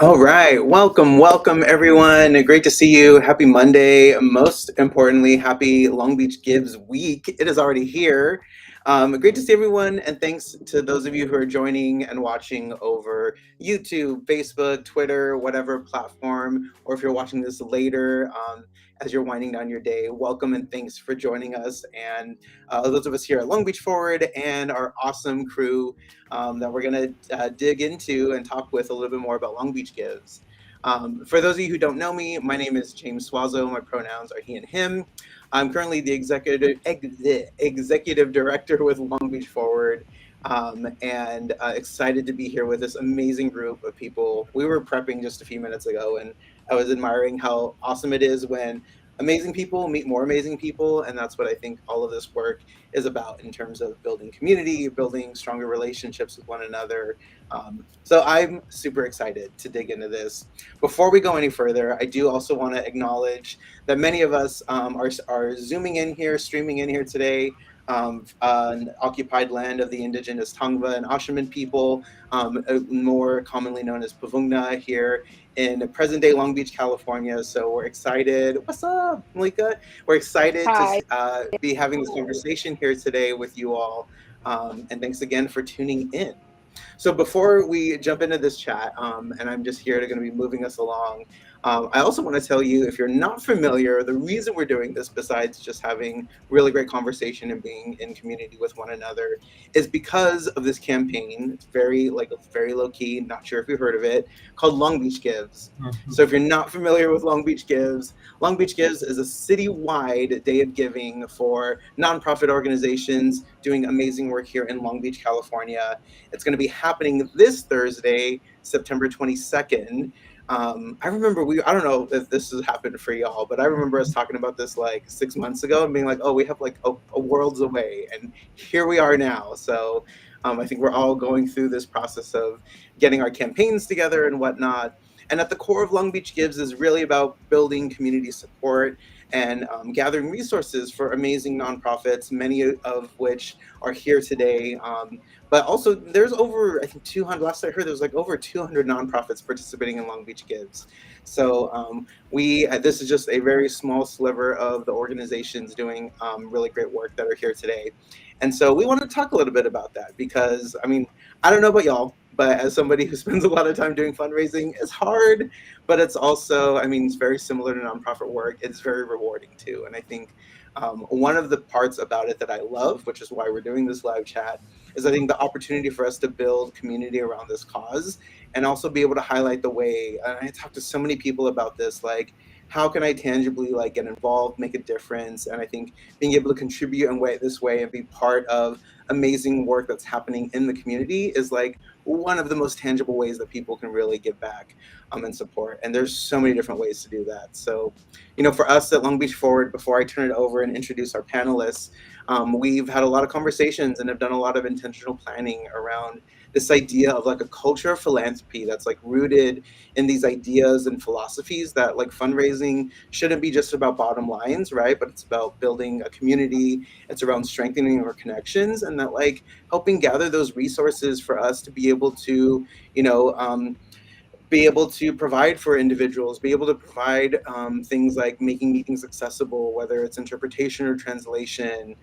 All right, welcome everyone. Great to see you. Happy Monday. Most importantly, happy Long Beach Gives Week. It is already here. Great to see everyone, and thanks to those of you who are joining and watching over YouTube, Facebook, Twitter, whatever platform, or if you're watching this later as you're winding down your day. Welcome and thanks for joining us. And those of us here at Long Beach Forward and our awesome crew that we're going to dig into and talk with a little bit more about Long Beach Gives. For those of you who don't know me, my name is James Swazo. My pronouns are he and him. I'm currently the executive director with Long Beach Forward, and excited to be here with this amazing group of people. We were prepping just a few minutes ago, and I was admiring how awesome it is when amazing people meet more amazing people, and that's what I think all of this work is about in terms of building community, building stronger relationships with one another. So I'm super excited to dig into this. Before we go any further, I do also want to acknowledge that many of us are zooming in here, streaming in here today, an occupied land of the indigenous Tongva and Ashaman people, more commonly known as Pavungna, here in present-day Long Beach, California. So we're excited. What's up, Malika? We're excited Hi. to be having this conversation here today with you all. And thanks again for tuning in. So before we jump into this chat, and I'm just here to going to be moving us along, I also want to tell you, if you're not familiar, the reason we're doing this, besides just having really great conversation and being in community with one another, is because of this campaign. It's very low key, not sure if you've heard of it, called Long Beach Gives. So if you're not familiar with Long Beach Gives is a citywide day of giving for nonprofit organizations doing amazing work here in Long Beach, California. It's going to be happening this Thursday, September 22nd. I remember I don't know if this has happened for y'all, but I remember us talking about this like 6 months ago and being like, oh, we have like a world's away. And here we are now. So I think we're all going through this process of getting our campaigns together and whatnot. And at the core of Long Beach Gives is really about building community support and gathering resources for amazing nonprofits, many of which are here today. But also, there's over, I think, 200. Last I heard, there was like over 200 nonprofits participating in Long Beach Gives. So this is just a very small sliver of the organizations doing really great work that are here today. And so we want to talk a little bit about that because, I mean, I don't know about y'all, but as somebody who spends a lot of time doing fundraising, it's hard, but it's also, I mean, it's very similar to nonprofit work. It's very rewarding too. And I think one of the parts about it that I love, which is why we're doing this live chat, is I think the opportunity for us to build community around this cause and also be able to highlight the way. And I talked to so many people about this, like, how can I tangibly like get involved, make a difference? And I think being able to contribute in this way and be part of amazing work that's happening in the community is like one of the most tangible ways that people can really give back and support. And there's so many different ways to do that. So, for us at Long Beach Forward, before I turn it over and introduce our panelists, we've had a lot of conversations and have done a lot of intentional planning around this idea of like a culture of philanthropy that's like rooted in these ideas and philosophies that like fundraising shouldn't be just about bottom lines, right? But it's about building a community. It's around strengthening our connections and that like helping gather those resources for us to be able to, you know, be able to provide for individuals, be able to provide things like making meetings accessible, whether it's interpretation or translation.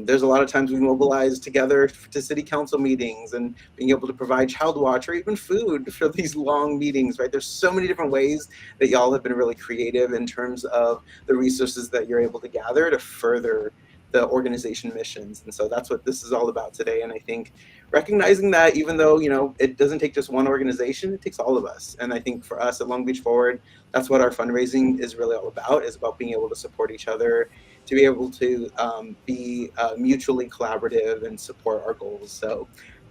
There's a lot of times we mobilize together to city council meetings and being able to provide child watch or even food for these long meetings, right? There's so many different ways that y'all have been really creative in terms of the resources that you're able to gather to further the organization missions. And so that's what this is all about today. And I think recognizing that even though, it doesn't take just one organization, it takes all of us. And I think for us at Long Beach Forward, that's what our fundraising is really all about, is about being able to support each other, to be able to be mutually collaborative and support our goals. So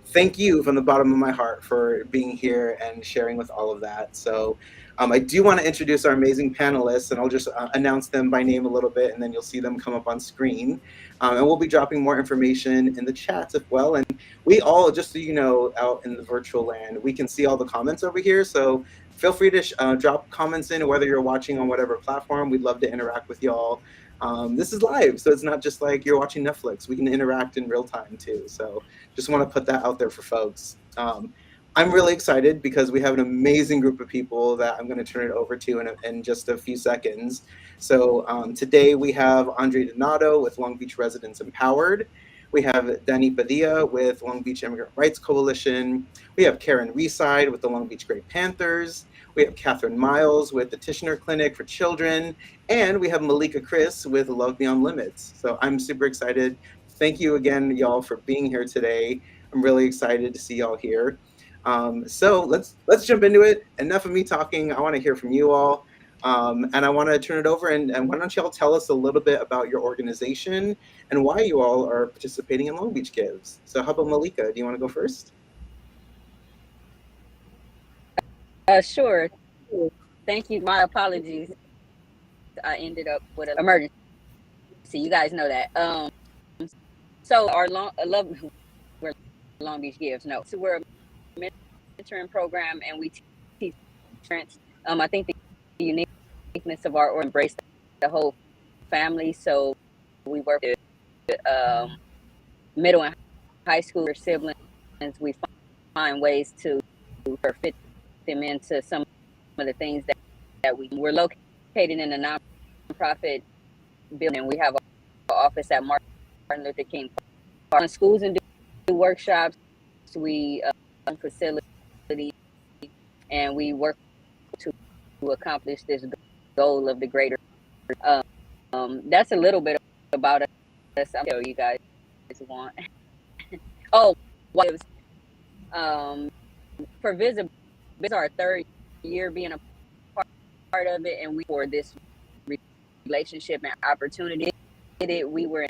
thank you from the bottom of my heart for being here and sharing with all of that. So I do want to introduce our amazing panelists, and I'll just announce them by name a little bit, and then you'll see them come up on screen. And we'll be dropping more information in the chats as well. And we all, just so you know, out in the virtual land, we can see all the comments over here. So feel free to drop comments in, whether you're watching on whatever platform. We'd love to interact with y'all. This is live, so it's not just like you're watching Netflix. We can interact in real time too. So just want to put that out there for folks. I'm really excited because we have an amazing group of people that I'm going to turn it over to in just a few seconds. So today we have Andre Donato with Long Beach Residents Empowered. We have Danny Padilla with Long Beach Immigrant Rights Coalition. We have Karen Reside with the Long Beach Great Panthers. We have Catherine Miles with the Tishner Clinic for Children. And we have Malika Chris with Love Beyond Limits. So I'm super excited. Thank you again, y'all, for being here today. I'm really excited to see y'all here. So let's jump into it. Enough of me talking. I want to hear from you all. And I want to turn it over and why don't y'all tell us a little bit about your organization and why you all are participating in Long Beach Gives. So how about Malika? Do you want to go first? Sure. Thank you. My apologies. I ended up with an emergency. You guys know that. So our Long Beach Gives. No, so we're a mentoring program, and we teach parents. I think the uniqueness of our embrace the whole family. So we work with middle and high school siblings. We find ways to fit them into some of the things that we're located in a nonprofit building. We have an office at Martin Luther King Park. Schools and do workshops. We facilities, and we work to accomplish this goal of the greater. That's a little bit about us. I'll tell you guys want. Oh, for Visible, this is our third year being a part of it, and we for this relationship and opportunity. We were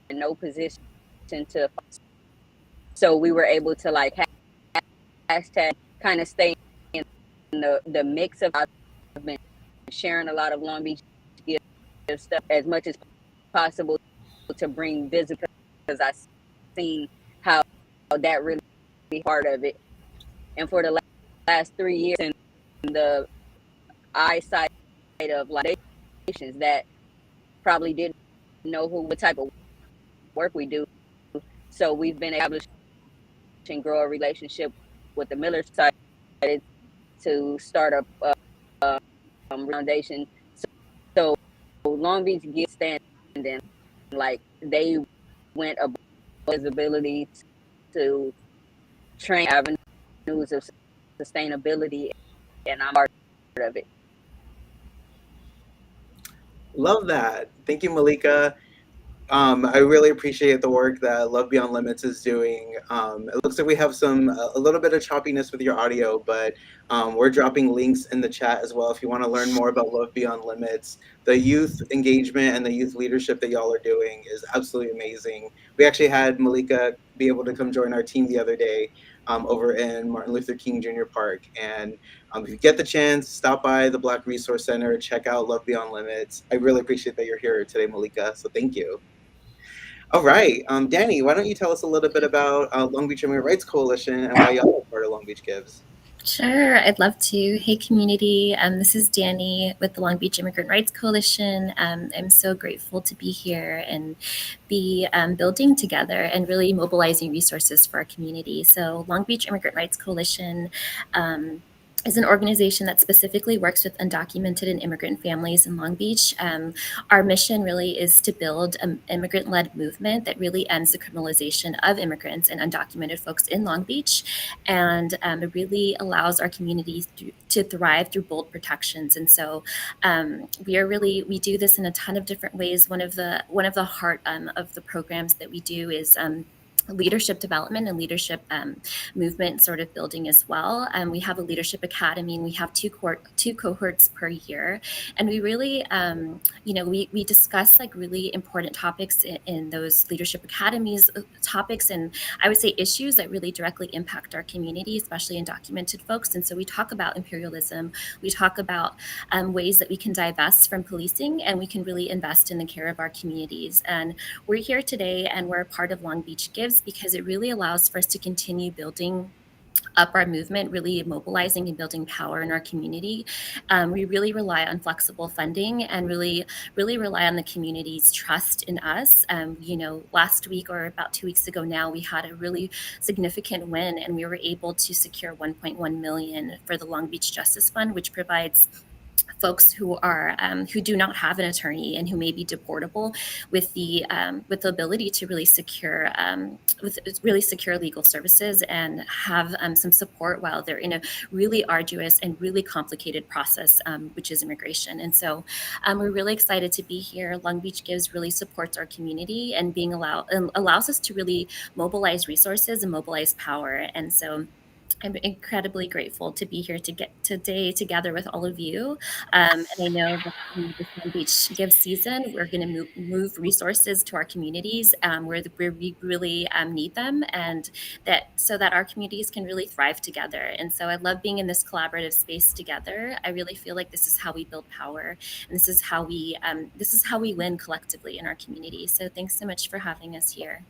in no position to, so we were able to like hashtag kind of stay in the mix of, I've been sharing a lot of Long Beach Give stuff as much as possible to bring visibility, because I've seen how that really part of it. And for the last 3 years, in the eyesight of like nations that probably didn't know what type of work we do. So we've been able to grow a relationship with the Miller Society to start a foundation. So Long Beach Gives standing, like they went above visibility to train avenues of sustainability, and I'm part of it. Love that. Thank you, Malika. I really appreciate the work that Love Beyond Limits is doing. It looks like we have a little bit of choppiness with your audio, but we're dropping links in the chat as well if you want to learn more about Love Beyond Limits. The youth engagement and the youth leadership that y'all are doing is absolutely amazing. We actually had Malika be able to come join our team the other day over in Martin Luther King Jr. Park. And if you get the chance, stop by the Black Resource Center, check out Love Beyond Limits. I really appreciate that you're here today, Malika. So thank you. All right, Danny, why don't you tell us a little bit about Long Beach Immigrant Rights Coalition and why y'all are part of Long Beach Gives? Sure, I'd love to. Hey, community. This is Danny with the Long Beach Immigrant Rights Coalition. I'm so grateful to be here and be building together and really mobilizing resources for our community. So, Long Beach Immigrant Rights Coalition is an organization that specifically works with undocumented and immigrant families in Long Beach. Our mission really is to build an immigrant-led movement that really ends the criminalization of immigrants and undocumented folks in Long Beach, and it really allows our communities to thrive through bold protections. And so we do this in a ton of different ways. One of the heart of the programs that we do is leadership development and leadership movement sort of building as well. We have a leadership academy, and we have two cohorts per year. And we really, we discuss like really important topics in those leadership academies, topics, and I would say issues that really directly impact our community, especially undocumented folks. And so we talk about imperialism, we talk about ways that we can divest from policing, and we can really invest in the care of our communities. And we're here today, and we're a part of Long Beach Gives because it really allows for us to continue building up our movement, really mobilizing and building power in our community. We really rely on flexible funding and really rely on the community's trust in us. Last week or about 2 weeks ago now, we had a really significant win, and we were able to secure $1.1 million for the Long Beach Justice Fund, which provides folks who do not have an attorney and who may be deportable with the ability to really secure legal services and have some support while they're in a really arduous and really complicated process, which is immigration. And so we're really excited to be here. Long Beach Gives really supports our community and allows us to really mobilize resources and mobilize power. And so I'm incredibly grateful to be here to get today together with all of you. And I know that in this Long Beach Give season, we're going to move resources to our communities where we really need them, and so that our communities can really thrive together. And so I love being in this collaborative space together. I really feel like this is how we build power, and this is how we win collectively in our community. So thanks so much for having us here.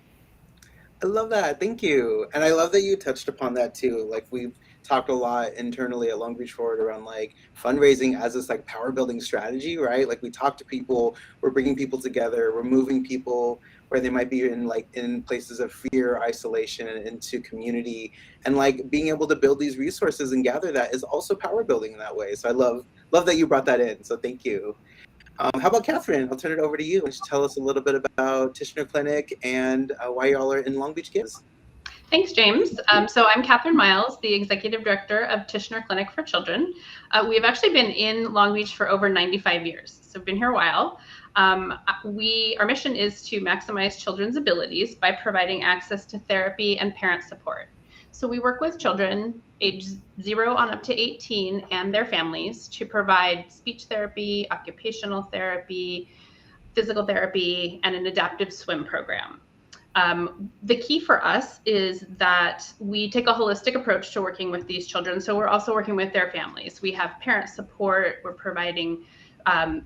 I love that. Thank you. And I love that you touched upon that too. Like we've talked a lot internally at Long Beach Forward around like fundraising as this like power building strategy, right? Like we talk to people, we're bringing people together, we're moving people where they might be in places of fear, isolation, and into community. And like being able to build these resources and gather that is also power building in that way. So I love that you brought that in. So thank you. How about Catherine? I'll turn it over to you and tell us a little bit about Tishner Clinic and why y'all are in Long Beach Gives. Thanks, James. So I'm Catherine Miles, the Executive Director of Tishner Clinic for Children. We have actually been in Long Beach for over 95 years, so we've been here a while. Our mission is to maximize children's abilities by providing access to therapy and parent support. So we work with children age 0 on up to 18 and their families to provide speech therapy, occupational therapy, physical therapy, and an adaptive swim program. The key for us is that we take a holistic approach to working with these children. So we're also working with their families. We have parent support. We're providing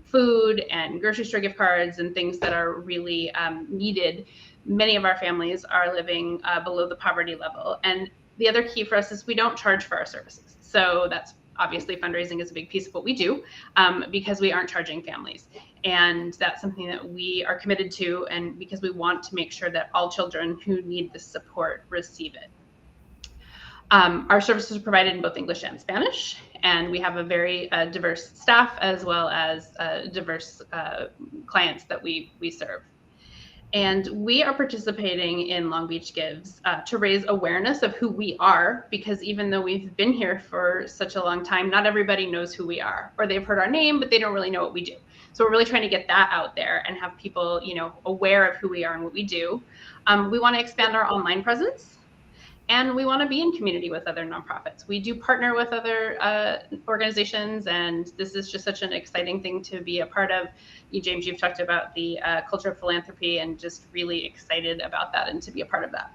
food and grocery store gift cards and things that are really needed. Many of our families are living below the poverty level. And the other key for us is we don't charge for our services. So that's obviously fundraising is a big piece of what we do because we aren't charging families. And that's something that we are committed to, and because we want to make sure that all children who need this support receive it. Our services are provided in both English and Spanish, and we have a very diverse staff as well as diverse clients that we serve. And we are participating in Long Beach Gives to raise awareness of who we are, because even though we've been here for such a long time, not everybody knows who we are, or they've heard our name, but they don't really know what we do. So we're really trying to get that out there and have people, aware of who we are and what we do. We want to expand our online presence. And we want to be in community with other nonprofits. We do partner with other organizations, and this is just such an exciting thing to be a part of. James, you've talked about the culture of philanthropy, and just really excited about that and to be a part of that.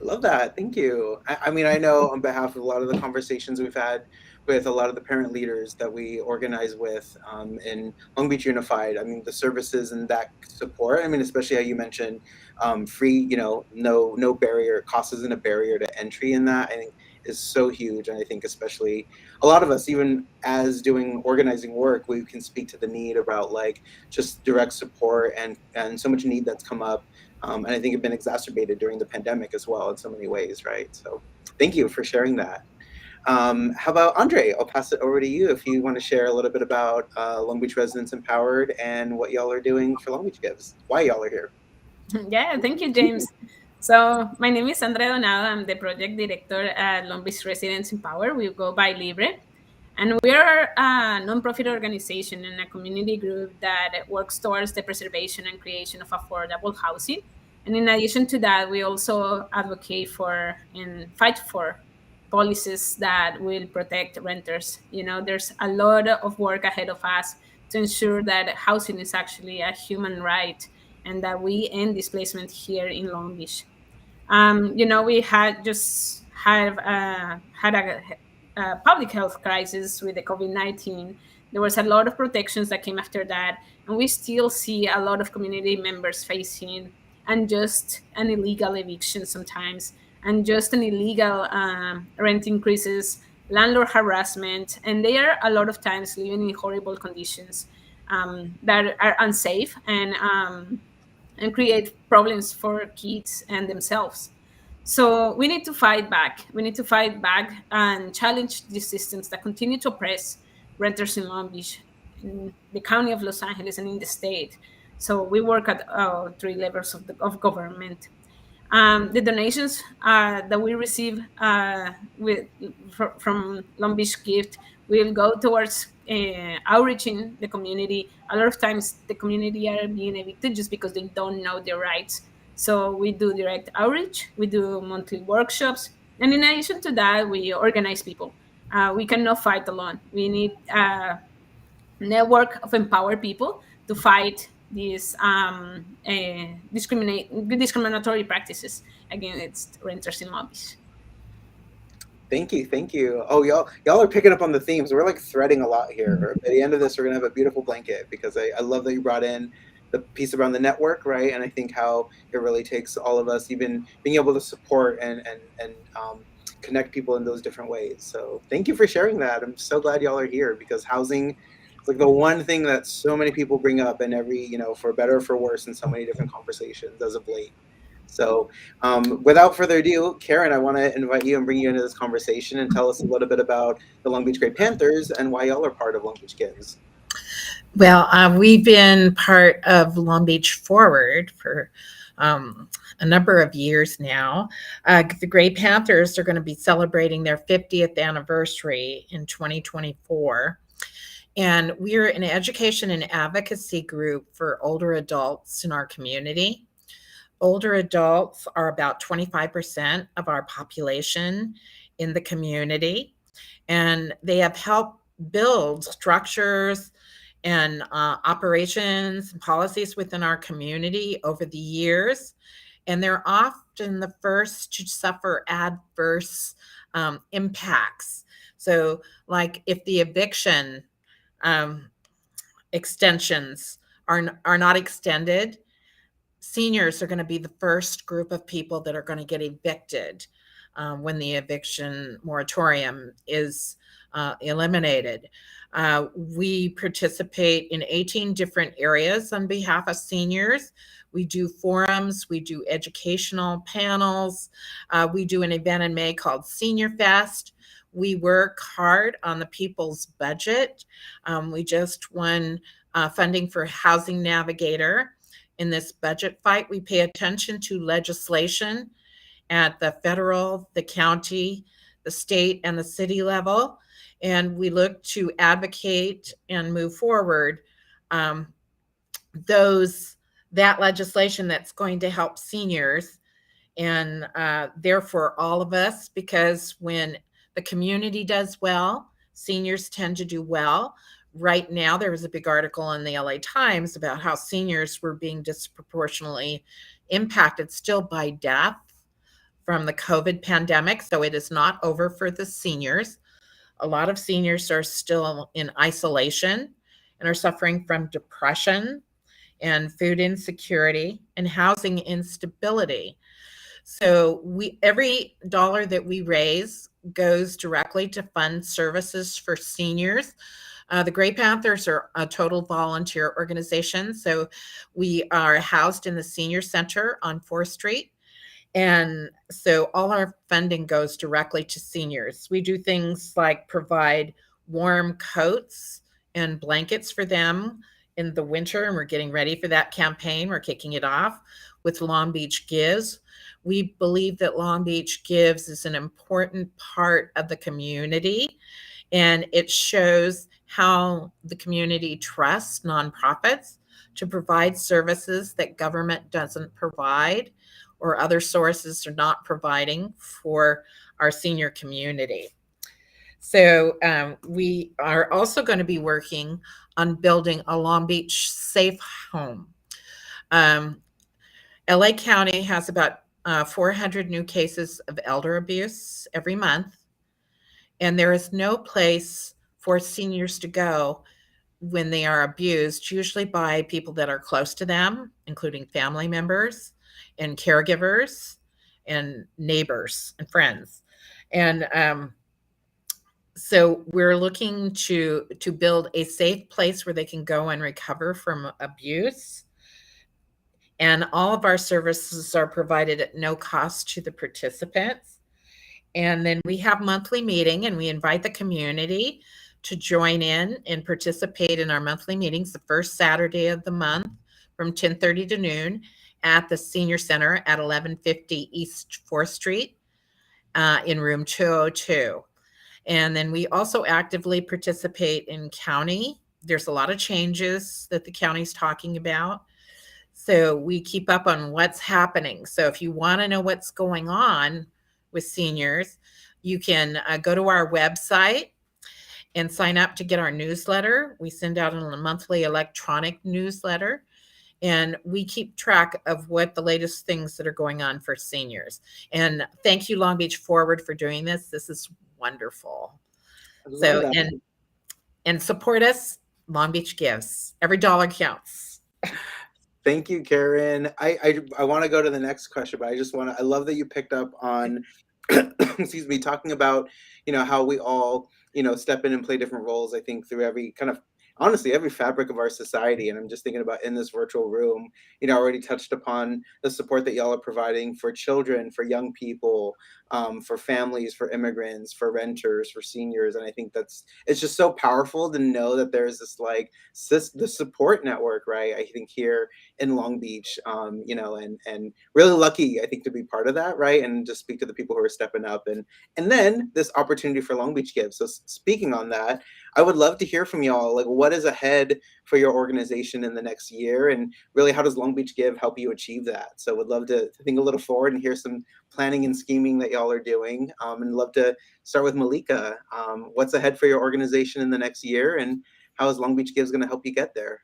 Love that. Thank you. I mean, I know on behalf of a lot of the conversations we've had with a lot of the parent leaders that we organize with in Long Beach Unified, I mean, the services and that support, I mean, especially how you mentioned free, no barrier, cost isn't a barrier to entry in that, I think is so huge. And I think especially a lot of us, even as doing organizing work, we can speak to the need about like just direct support and so much need that's come up. And I think it's been exacerbated during the pandemic as well in so many ways, right? So thank you for sharing that. How about Andre? I'll pass it over to you if you want to share a little bit about Long Beach Residents Empowered and what y'all are doing for Long Beach Gives, why y'all are here. Yeah, thank you, James. So my name is Andrea Donado. I'm the project director at Long Beach Residents Empowered. We go by Libre. And we are a nonprofit organization and a community group that works towards the preservation and creation of affordable housing. And in addition to that, we also advocate for and fight for policies that will protect renters. There's a lot of work ahead of us to ensure that housing is actually a human right and that we end displacement here in Long Beach. We had a public health crisis with the COVID-19. There was a lot of protections that came after that, and we still see a lot of community members facing unjust and illegal eviction sometimes, and just an illegal rent increases, landlord harassment, and they are a lot of times living in horrible conditions that are unsafe and create problems for kids and themselves. So we need to fight back. We need to fight back and challenge these systems that continue to oppress renters in Long Beach, in the county of Los Angeles, and in the state. So we work at three levels of government. The donations that we receive from Long Beach Gift will go towards outreaching the community. A lot of times the community are being evicted just because they don't know their rights. So we do direct outreach, we do monthly workshops, and in addition to that, we organize people. We cannot fight alone. We need a network of empowered people to fight these discriminatory practices against renters in Long Beach. Thank you. Oh, y'all are picking up on the themes. We're like threading a lot here. At the end of this, we're gonna have a beautiful blanket because I love that you brought in the piece around the network, right? And I think how it really takes all of us, even being able to support and connect people in those different ways. So thank you for sharing that. I'm so glad y'all are here because housing is like the one thing that so many people bring up in every, for better or for worse in so many different conversations as of late. So without further ado, Karen, I want to invite you and bring you into this conversation and tell us a little bit about the Long Beach Great Panthers and why y'all are part of Long Beach Gives. Well, we've been part of Long Beach Forward for a number of years now. The Great Panthers are going to be celebrating their 50th anniversary in 2024. And we're an education and advocacy group for older adults in our community. Older adults are about 25% of our population in the community, and they have helped build structures and operations and policies within our community over the years. And they're often the first to suffer adverse impacts. So, like if the eviction um, extensions are not extended, seniors are going to be the first group of people that are going to get evicted when the eviction moratorium is eliminated. We participate in 18 different areas on behalf of seniors. We do forums, we do educational panels, we do an event in May called Senior Fest. We work hard on the people's budget. We just won funding for Housing Navigator. In this budget fight, we pay attention to legislation at the federal, the county, the state, and the city level. And we look to advocate and move forward um, that legislation that's going to help seniors and therefore all of us, because when the community does well, seniors tend to do well. Right now, there was a big article in the LA Times about how seniors were being disproportionately impacted still by death from the COVID pandemic. So it is not over for the seniors. A lot of seniors are still in isolation and are suffering from depression and food insecurity and housing instability. So every dollar that we raise goes directly to fund services for seniors. The Gray Panthers are a total volunteer organization. So we are housed in the senior center on 4th Street. And so all our funding goes directly to seniors. We do things like provide warm coats and blankets for them in the winter, and we're getting ready for that campaign. We're kicking it off with Long Beach Gives. We believe that Long Beach Gives is an important part of the community, and it shows how the community trusts nonprofits to provide services that government doesn't provide or other sources are not providing for our senior community. So we are also going to be working on building a Long Beach safe home. LA County has about 400 new cases of elder abuse every month, and there is no place for seniors to go when they are abused, usually by people that are close to them, including family members and caregivers and neighbors and friends. And so we're looking to build a safe place where they can go and recover from abuse. And all of our services are provided at no cost to the participants. And then we have monthly meeting, and we invite the community to join in and participate in our monthly meetings the first Saturday of the month from 10:30 to noon at the Senior Center at 1150 East 4th Street in room 202. And then we also actively participate in county. There's a lot of changes that the county's talking about. So we keep up on what's happening. So if you want to know what's going on with seniors, you can go to our website and sign up to get our newsletter. We send out a monthly electronic newsletter, and we keep track of what the latest things that are going on for seniors. And thank you, Long Beach Forward, for doing this. This is wonderful. So, and support us. Long Beach Gives. Every dollar counts. Thank you, Karen. I want to go to the next question, but I love that you picked up on, excuse me, talking about, how we all, step in and play different roles, I think, through every kind of, honestly, every fabric of our society. And I'm just thinking about in this virtual room, already touched upon the support that y'all are providing for children, for young people, for families, for immigrants, for renters, for seniors. And I think it's just so powerful to know that there's the support network, right? I think here in Long Beach, and really lucky, I think, to be part of that, right? And just speak to the people who are stepping up, and then this opportunity for Long Beach Gives. So speaking on that, I would love to hear from y'all, what is ahead for your organization in the next year, and really how does Long Beach Give help you achieve that? So would love to think a little forward and hear some planning and scheming that y'all are doing, and love to start with Malika. What's ahead for your organization in the next year, and how is Long Beach Gives going to help you get there?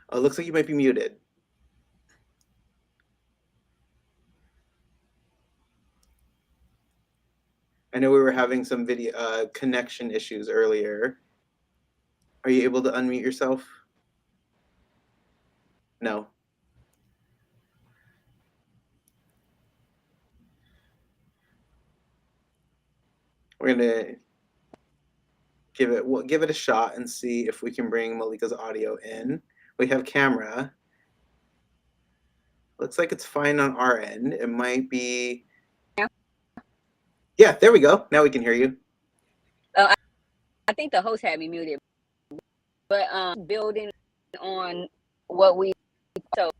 Oh, it looks like you might be muted. I know we were having some video connection issues earlier. Are you able to unmute yourself? No. We're gonna give it a shot and see if we can bring Malika's audio in. We have camera. Looks like it's fine on our end. It might be. Yeah, there we go. Now we can hear you. I think the host had me muted, but building on what we so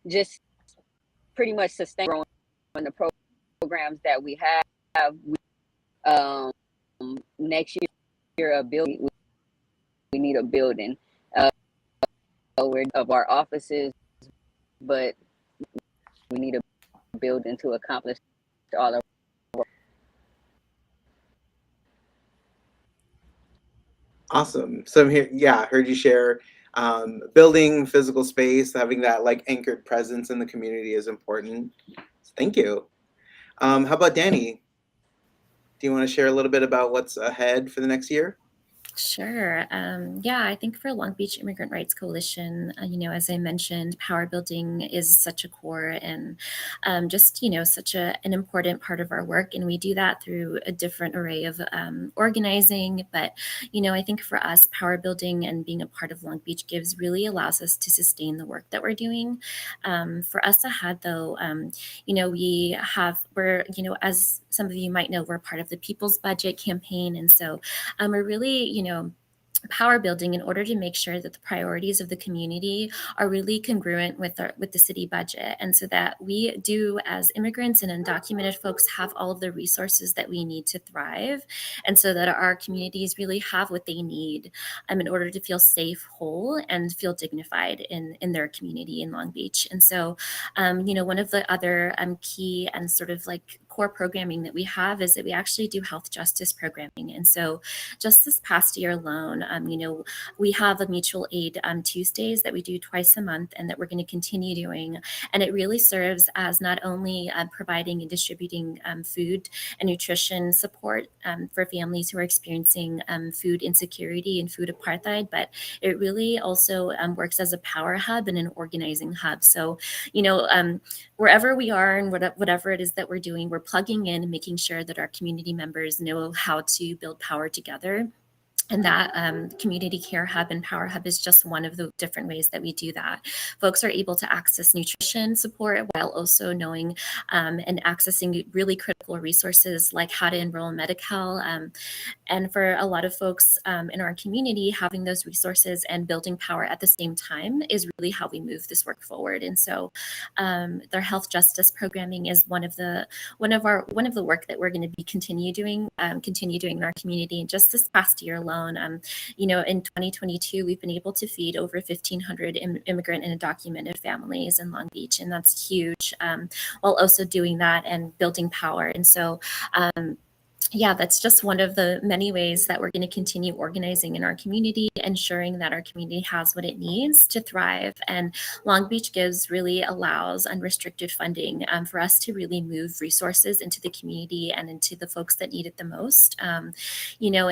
just pretty much sustain on the programs that we have. Next year, a building we need a building of our offices, but we need a building to accomplish all of. Awesome. So I'm here. Yeah, I heard you share building physical space, having that like anchored presence in the community is important. Thank you. How about Danny? Do you want to share a little bit about what's ahead for the next year? Sure. Yeah, I think for Long Beach Immigrant Rights Coalition, as I mentioned, power building is such a core and just, such an important part of our work. And we do that through a different array of organizing. But, I think for us, power building and being a part of Long Beach Gives really allows us to sustain the work that we're doing. For us ahead, though, we're, as some of you might know, we're part of the People's Budget campaign. And so we're really, power building in order to make sure that the priorities of the community are really congruent with the city budget, and so that we do, as immigrants and undocumented folks, have all of the resources that we need to thrive, and so that our communities really have what they need in order to feel safe, whole, and feel dignified in their community in Long Beach. And so one of the other key and sort of like core programming that we have is that we actually do health justice programming. And so just this past year alone, we have a mutual aid Tuesdays that we do twice a month and that we're going to continue doing. And it really serves as not only providing and distributing food and nutrition support for families who are experiencing food insecurity and food apartheid, but it really also works as a power hub and an organizing hub. So, wherever we are and whatever it is that we're doing, we're plugging in and making sure that our community members know how to build power together. And that community care hub and power hub is just one of the different ways that we do that. Folks are able to access nutrition support while also knowing and accessing really critical resources like how to enroll in Medi-Cal. And for a lot of folks in our community, having those resources and building power at the same time is really how we move this work forward. And so their health justice programming is one of the work that we're going to be continue doing in our community. And just this past year alone, in 2022, we've been able to feed over 1,500 immigrant and undocumented families in Long Beach, and that's huge. While also doing that and building power, and so. That's just one of the many ways that we're going to continue organizing in our community, ensuring that our community has what it needs to thrive. And Long Beach Gives really allows unrestricted funding for us to really move resources into the community and into the folks that need it the most. In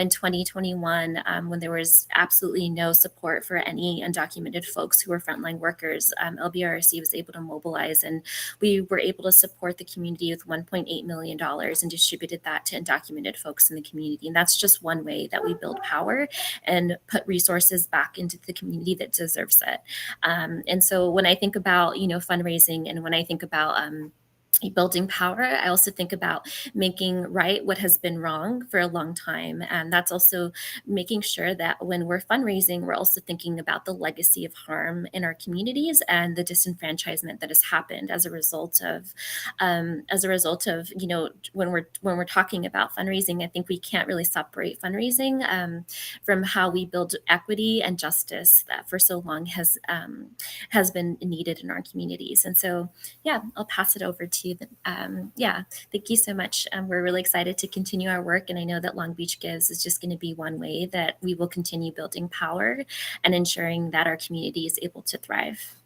2021, when there was absolutely no support for any undocumented folks who were frontline workers, LBRC was able to mobilize, and we were able to support the community with $1.8 million and distributed that to undocumented folks in the community. And that's just one way that we build power and put resources back into the community that deserves it. And so when I think about, fundraising, and when I think about building power, I also think about making right what has been wrong for a long time. And that's also making sure that when we're fundraising, we're also thinking about the legacy of harm in our communities and the disenfranchisement that has happened as a result of when we're talking about fundraising. I think we can't really separate fundraising from how we build equity and justice that for so long has been needed in our communities. And so, I'll pass it over to you. Yeah, thank you so much. We're really excited to continue our work, and I know that Long Beach Gives is just going to be one way that we will continue building power and ensuring that our community is able to thrive.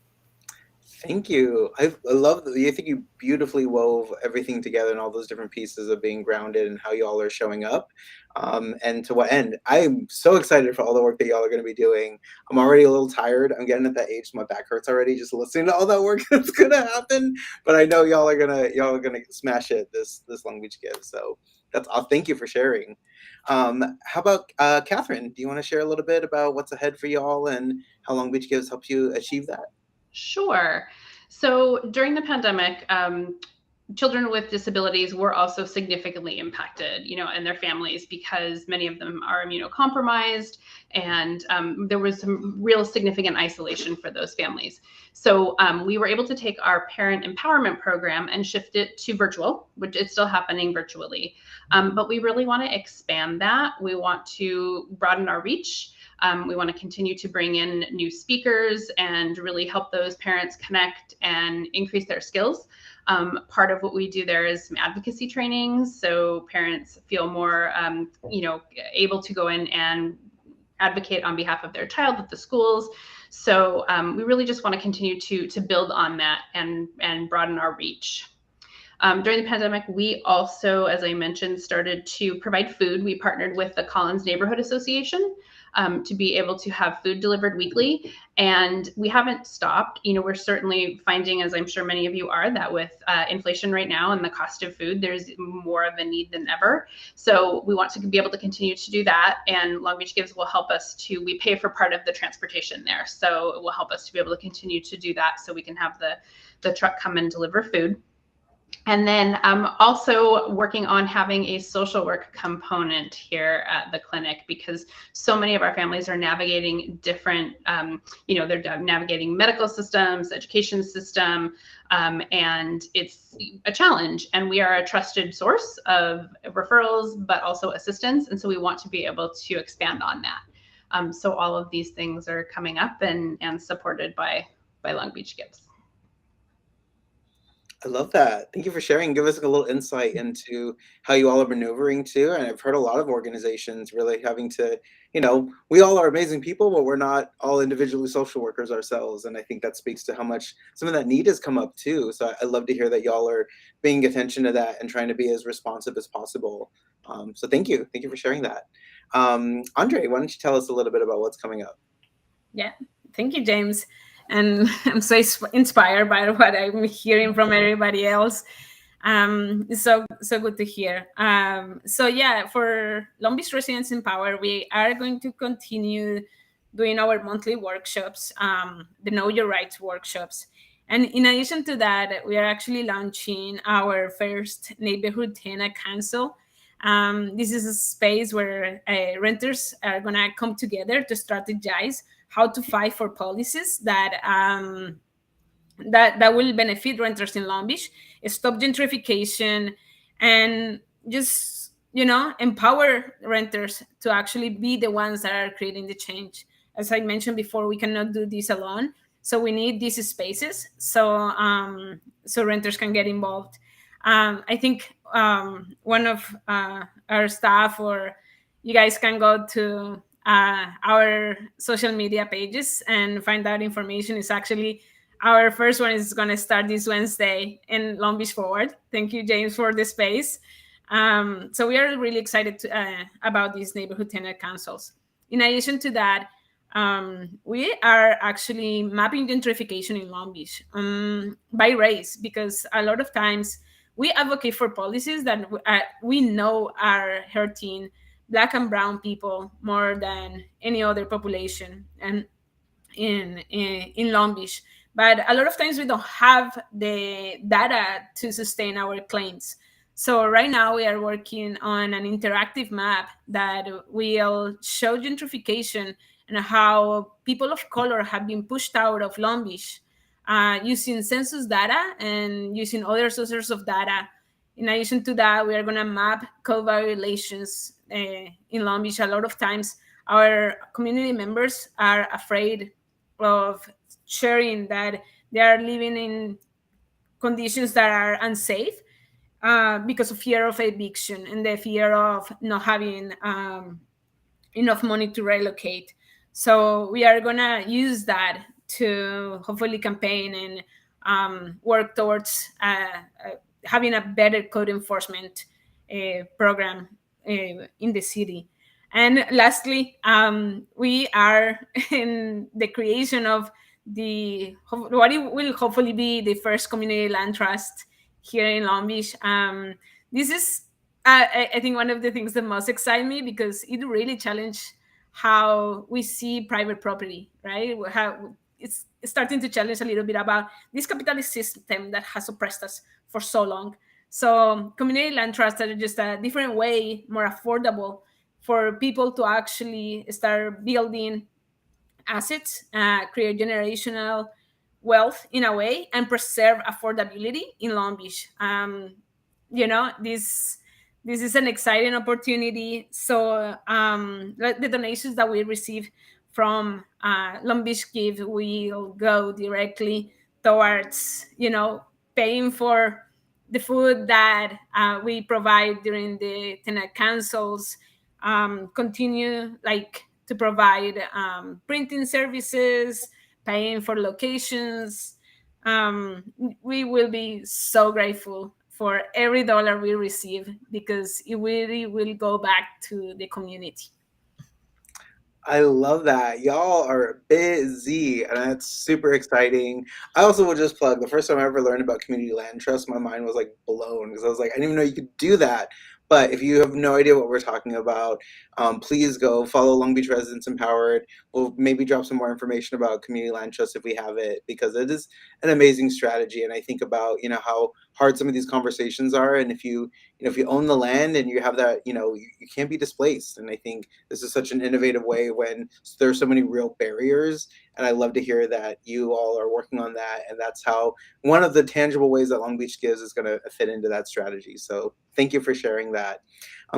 Thank you. I love that. I think you beautifully wove everything together and all those different pieces of being grounded and how y'all are showing up. And to what end? I'm so excited for all the work that y'all are going to be doing. I'm already a little tired. I'm getting at that age, my back hurts already just listening to all that work that's going to happen. But I know y'all are gonna smash it this Long Beach Give. So that's all. Thank you for sharing. How about Catherine? Do you want to share a little bit about what's ahead for y'all and how Long Beach Gives helps you achieve that? Sure. So during the pandemic, children with disabilities were also significantly impacted, and their families, because many of them are immunocompromised, and there was some real significant isolation for those families. So we were able to take our parent empowerment program and shift it to virtual, which is still happening virtually. But we really want to expand that. We want to broaden our reach. We want to continue to bring in new speakers and really help those parents connect and increase their skills. Part of what we do there is some advocacy trainings, so parents feel more, able to go in and advocate on behalf of their child at the schools. So we really just want to continue to build on that and broaden our reach. During the pandemic, we also, as I mentioned, started to provide food. We partnered with the Collins Neighborhood Association to be able to have food delivered weekly. And we haven't stopped. We're certainly finding, as I'm sure many of you are, that with inflation right now and the cost of food, there's more of a need than ever. So we want to be able to continue to do that. And Long Beach Gives will help us we pay for part of the transportation there. So it will help us to be able to continue to do that so we can have the truck come and deliver food. And then I'm also working on having a social work component here at the clinic, because so many of our families are navigating different, they're navigating medical systems, education system, and it's a challenge. And we are a trusted source of referrals, but also assistance. And so we want to be able to expand on that. So all of these things are coming up and supported by Long Beach Gives. I love that. Thank you for sharing. Give us a little insight into how you all are maneuvering too. And I've heard a lot of organizations really having to, we all are amazing people, but we're not all individually social workers ourselves. And I think that speaks to how much some of that need has come up too. So I love to hear that y'all are paying attention to that and trying to be as responsive as possible. So thank you. Thank you for sharing that. Andre, why don't you tell us a little bit about what's coming up? Yeah, thank you, James. And I'm so inspired by what I'm hearing from everybody else. It's so good to hear. So yeah, for Long Beach Residents in Power, we are going to continue doing our monthly workshops, the Know Your Rights workshops. And in addition to that, we are actually launching our first neighborhood tenant council. This is a space where renters are going to come together to strategize how to fight for policies that will benefit renters in Long Beach, stop gentrification, and just empower renters to actually be the ones that are creating the change. As I mentioned before, we cannot do this alone, so we need these spaces so renters can get involved. I think one of our staff, or you guys can go to our social media pages and find out information. Is actually our first one is going to start this Wednesday in Long Beach Forward. Thank you, James, for the space. So we are really excited about these neighborhood tenant councils. In addition to that, we are actually mapping gentrification in Long Beach by race, because a lot of times we advocate for policies that we know are hurting Black and Brown people more than any other population and in Long Beach. But a lot of times we don't have the data to sustain our claims. So right now we are working on an interactive map that will show gentrification and how people of color have been pushed out of Long Beach using census data and using other sources of data. In addition to that, we are going to map code violations in Long Beach. A lot of times our community members are afraid of sharing that they are living in conditions that are unsafe because of fear of eviction and the fear of not having enough money to relocate. So we are gonna use that to hopefully campaign and work towards having a better code enforcement program in the city. And lastly, we are in the creation of what it will hopefully be the first community land trust here in Long Beach. This is, I think, one of the things that most excite me because it really challenged how we see private property, right? How it's starting to challenge a little bit about this capitalist system that has oppressed us for so long. So community land trusts are just a different way, more affordable for people to actually start building assets, create generational wealth in a way, and preserve affordability in Long Beach. This is an exciting opportunity. So the donations that we receive from Long Beach Give will go directly towards paying for the food that we provide during the tenant councils, continue to provide printing services, paying for locations. We will be so grateful for every dollar we receive because it really will go back to the community. I love that. Y'all are busy, and that's super exciting. I also will just plug the first time I ever learned about community land trust, my mind was like blown because I was like, I didn't even know you could do that. But if you have no idea what we're talking about, please go follow Long Beach Residents Empowered. We'll maybe drop some more information about community land trust if we have it, because it is an amazing strategy. And I think about how hard some of these conversations are, and if you own the land and you have that, you can't be displaced. And I think this is such an innovative way when there's so many real barriers. And I love to hear that you all are working on that. And that's how one of the tangible ways that Long Beach Gives is going to fit into that strategy. So thank you for sharing that.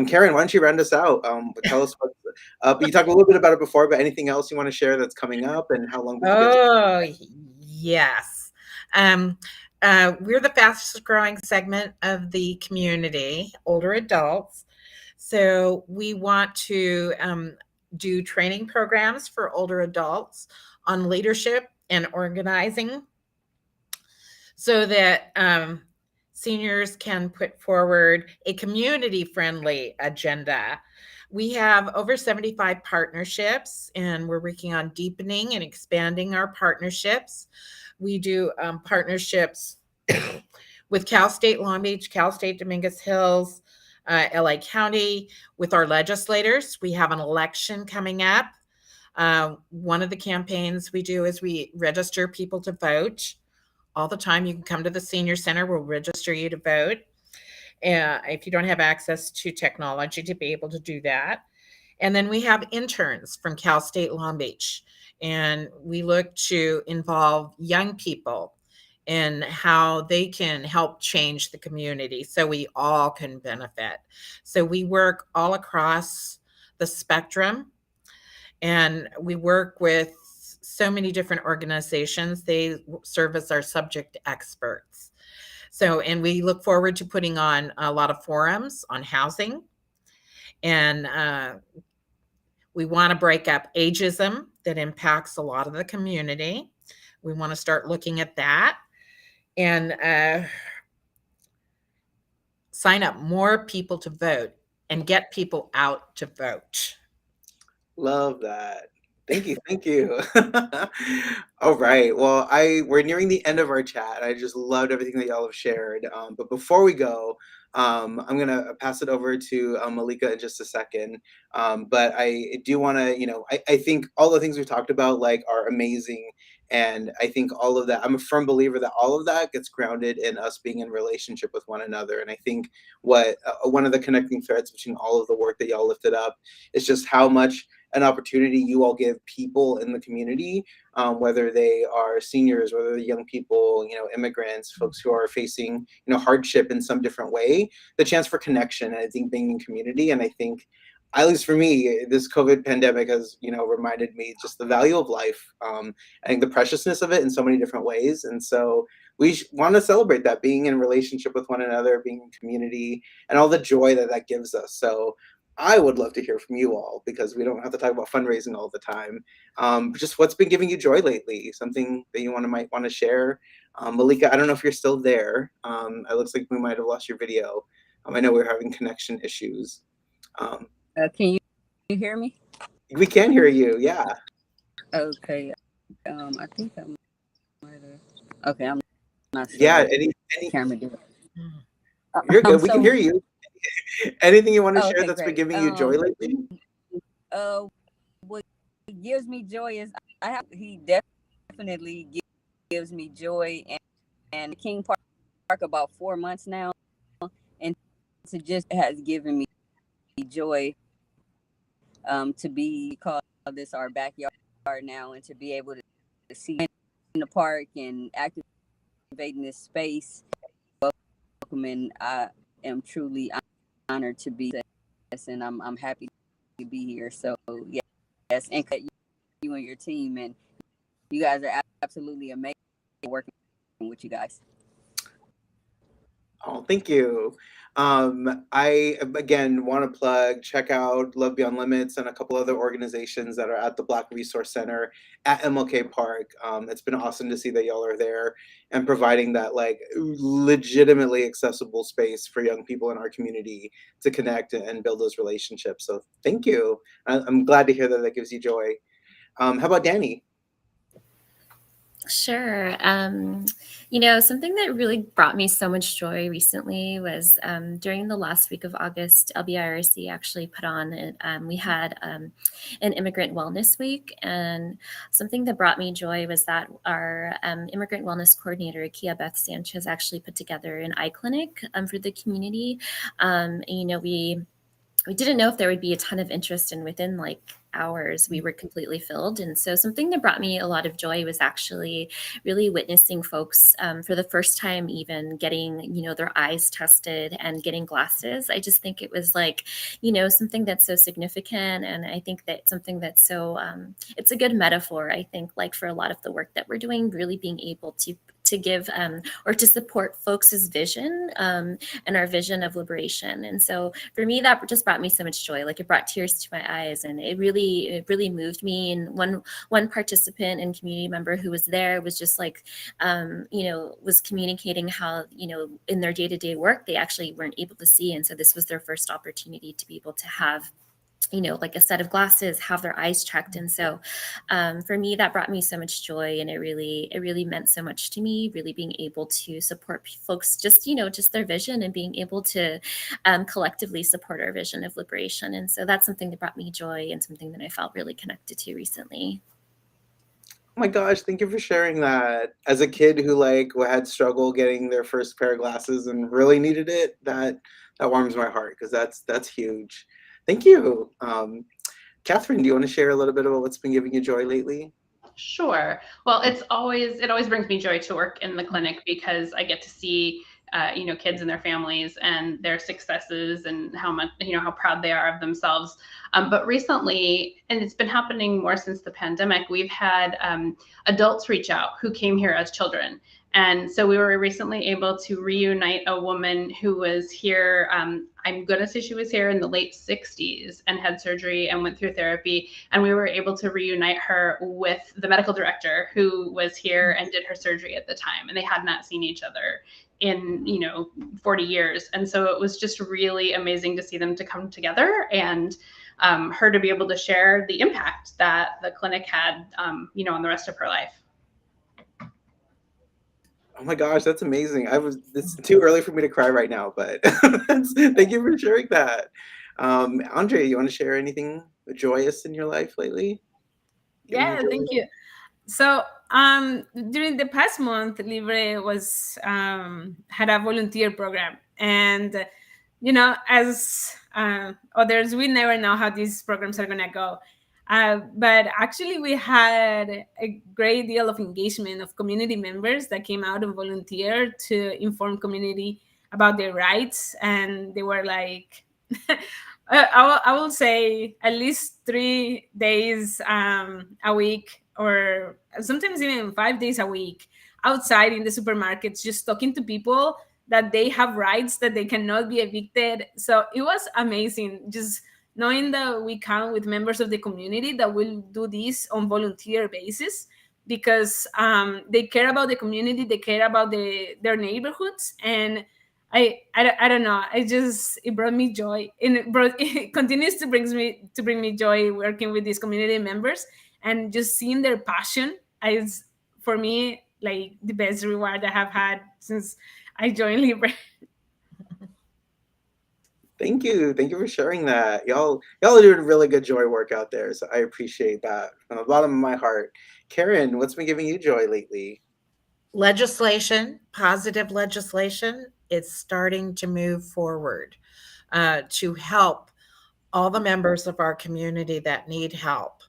Karen, why don't you round us out? Tell us what's up. You talked a little bit about it before, but anything else you want to share that's coming up and how Long Beach Gives? Oh, yes. We're the fastest growing segment of the community, older adults. So we want to do training programs for older adults on leadership and organizing so that seniors can put forward a community-friendly agenda. We have over 75 partnerships, and we're working on deepening and expanding our partnerships. We do partnerships with Cal State Long Beach, Cal State Dominguez Hills, LA County, with our legislators. We have an election coming up. One of the campaigns we do is we register people to vote all the time. You can come to the senior center. We'll register you to vote. If you don't have access to technology to be able to do that. And then we have interns from Cal State Long Beach. And we look to involve young people in how they can help change the community so we all can benefit. So we work all across the spectrum, and we work with so many different organizations. They serve as our subject experts. So, and we look forward to putting on a lot of forums on housing. And we want to break up ageism that impacts a lot of the community. We want to start looking at that and sign up more people to vote and get people out to vote. Love that. Thank you. Thank you. All right. Well, we're nearing the end of our chat. I just loved everything that y'all have shared. But before we go, I'm going to pass it over to Malika in just a second. But I do want to, I think all the things we've talked about are amazing. And I think all of that, I'm a firm believer that all of that gets grounded in us being in relationship with one another. And I think one of the connecting threads between all of the work that y'all lifted up is just how much an opportunity you all give people in the community, whether they are seniors, whether they're young people, immigrants, folks who are facing, hardship in some different way, the chance for connection, and I think being in community. And I think at least for me, this COVID pandemic has, reminded me just the value of life. I think the preciousness of it in so many different ways. And so we want to celebrate that, being in relationship with one another, being in community, and all the joy that that gives us. So I would love to hear from you all, because we don't have to talk about fundraising all the time. But just what's been giving you joy lately? Something that you might want to share. Malika, I don't know if you're still there. It looks like we might have lost your video. I know we're having connection issues. Can you hear me? We can hear you. Yeah. Okay. I think I might have. Okay, I'm not sure. Yeah. What Any camera did. You're good. We can hear you. Anything you want to share Okay, that's been great. giving you joy lately? What gives me joy is he definitely gives me joy, and King Park about 4 months now, and to just has given me joy to be called this our backyard now, and to be able to see in the park and activating this space. And I am truly honored to be this, and I'm happy to be here. So yes, and you and your team, and you guys are absolutely amazing working with you guys. Oh, thank you. I again want to check out Love Beyond Limits and a couple other organizations that are at the Black Resource Center at MLK Park. It's been awesome to see that y'all are there and providing that like legitimately accessible space for young people in our community to connect and build those relationships. So thank you. I'm glad to hear that gives you joy. How about Danny? Sure. Something that really brought me so much joy recently was during the last week of August, LBIRC actually put on, we had an Immigrant Wellness Week. And something that brought me joy was that our Immigrant Wellness Coordinator, Kia Beth Sanchez, actually put together an eye clinic for the community. We didn't know if there would be a ton of interest, and within like hours we were completely filled. And so something that brought me a lot of joy was actually really witnessing folks for the first time even getting their eyes tested and getting glasses. I just think it was like something that's so significant, and I think that something that's so it's a good metaphor, I think, like for a lot of the work that we're doing, really being able to give or to support folks' vision and our vision of liberation. And so for me, that just brought me so much joy. Like, it brought tears to my eyes, and it really moved me. And one participant and community member who was there was just like, was communicating how, in their day-to-day work, they actually weren't able to see. And so this was their first opportunity to be able to have like a set of glasses, have their eyes checked. And so for me, that brought me so much joy, and it really meant so much to me, really being able to support folks, just their vision, and being able to collectively support our vision of liberation. And so that's something that brought me joy, and something that I felt really connected to recently. Oh my gosh, thank you for sharing that. As a kid who had struggle getting their first pair of glasses and really needed it, that warms my heart, because that's huge. Thank you. Catherine, do you want to share a little bit about what's been giving you joy lately? Sure. Well, it always brings me joy to work in the clinic, because I get to see kids and their families and their successes, and how much how proud they are of themselves. But recently, and it's been happening more since the pandemic, we've had adults reach out who came here as children. And so we were recently able to reunite a woman who was here. I'm going to say she was here in the late 60s and had surgery and went through therapy. And we were able to reunite her with the medical director who was here and did her surgery at the time. And they had not seen each other in 40 years. And so it was just really amazing to see them to come together, and her to be able to share the impact that the clinic had on the rest of her life. Oh my gosh, that's amazing. It's too early for me to cry right now, but thank you for sharing that. Andre, you want to share anything joyous in your life lately? Yeah, thank you. So during the past month, Libre was had a volunteer program, and as others, we never know how these programs are gonna go. But actually, we had a great deal of engagement of community members that came out and volunteered to inform community about their rights. And they were like, I will say at least 3 days a week, or sometimes even 5 days a week, outside in the supermarkets, just talking to people that they have rights, that they cannot be evicted. So it was amazing just knowing that we count with members of the community that will do this on volunteer basis, because they care about the community, they care about their neighborhoods. And I don't know. It brought me joy, and it continues to bring me joy working with these community members, and just seeing their passion is, for me, like the best reward I have had since I joined Libre. Thank you. Thank you for sharing that. Y'all are doing really good joy work out there. So I appreciate that from the bottom of my heart. Karen, what's been giving you joy lately? Legislation, positive legislation, is starting to move forward to help all the members of our community that need help.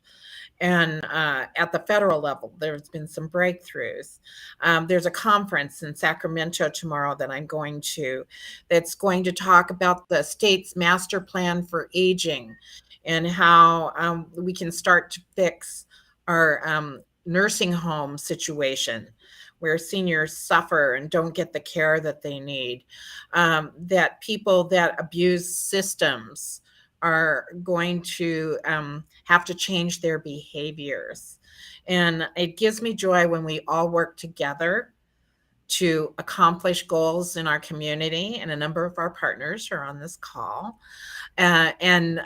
And at the federal level, there's been some breakthroughs. There's a conference in Sacramento tomorrow that I'm going to, that's going to talk about the state's master plan for aging and how we can start to fix our nursing home situation where seniors suffer and don't get the care that they need, that people that abuse systems are going to have to change their behaviors. And it gives me joy when we all work together to accomplish goals in our community. And a number of our partners are on this call. And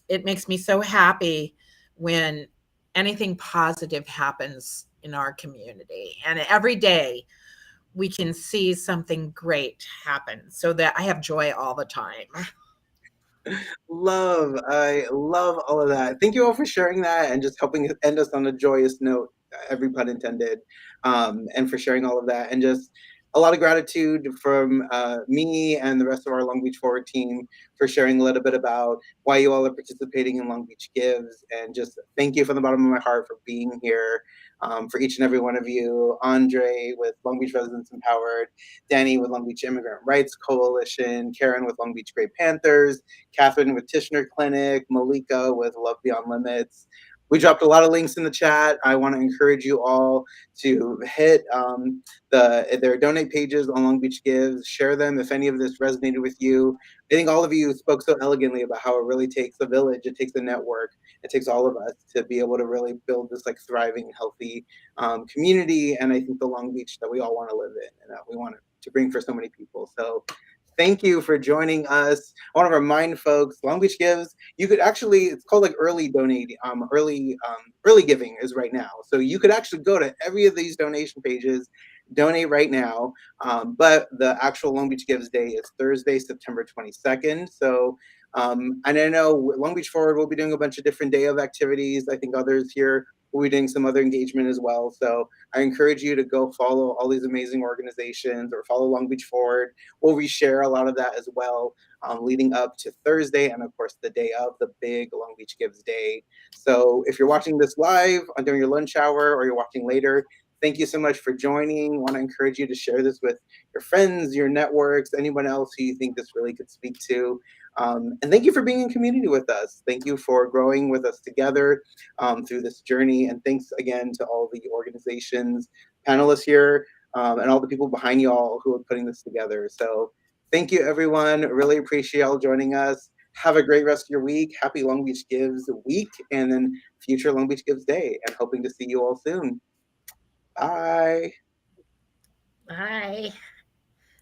it makes me so happy when anything positive happens in our community. And every day we can see something great happen, so that I have joy all the time. I love all of that. Thank you all for sharing that and just helping end us on a joyous note, every pun intended, and for sharing all of that. And just a lot of gratitude from me and the rest of our Long Beach Forward team for sharing a little bit about why you all are participating in Long Beach Gives. And just thank you from the bottom of my heart for being here, for each and every one of you. Andre with Long Beach Residents Empowered, Danny with Long Beach Immigrant Rights Coalition, Karen with Long Beach Gray Panthers, Catherine with Tishner Clinic, Malika with Love Beyond Limits. We dropped a lot of links in the chat. I want to encourage you all to hit their donate pages on Long Beach Gives. Share them if any of this resonated with you. I think all of you spoke so elegantly about how it really takes a village, it takes a network, it takes all of us to be able to really build this like thriving, healthy community. And I think the Long Beach that we all want to live in and that we want to bring for so many people. So thank you for joining us. I want to remind folks, Long Beach Gives, you could actually, it's called like early donating, early giving is right now. So you could actually go to every of these donation pages, donate right now. But the actual Long Beach Gives Day is Thursday, September 22nd. So, and I know Long Beach Forward will be doing a bunch of different day of activities. I think others here will be doing some other engagement as well. So I encourage you to go follow all these amazing organizations or follow Long Beach Forward. We'll reshare a lot of that as well, leading up to Thursday and of course the day of the big Long Beach Gives Day. So if you're watching this live during your lunch hour or you're watching later, thank you so much for joining. I want to encourage you to share this with your friends, your networks, anyone else who you think this really could speak to. And thank you for being in community with us. Thank you for growing with us together through this journey. And thanks again to all the organizations, panelists here, and all the people behind you all who are putting this together. So thank you, everyone. Really appreciate y'all joining us. Have a great rest of your week. Happy Long Beach Gives week and then future Long Beach Gives Day, and hoping to see you all soon. Bye. Bye.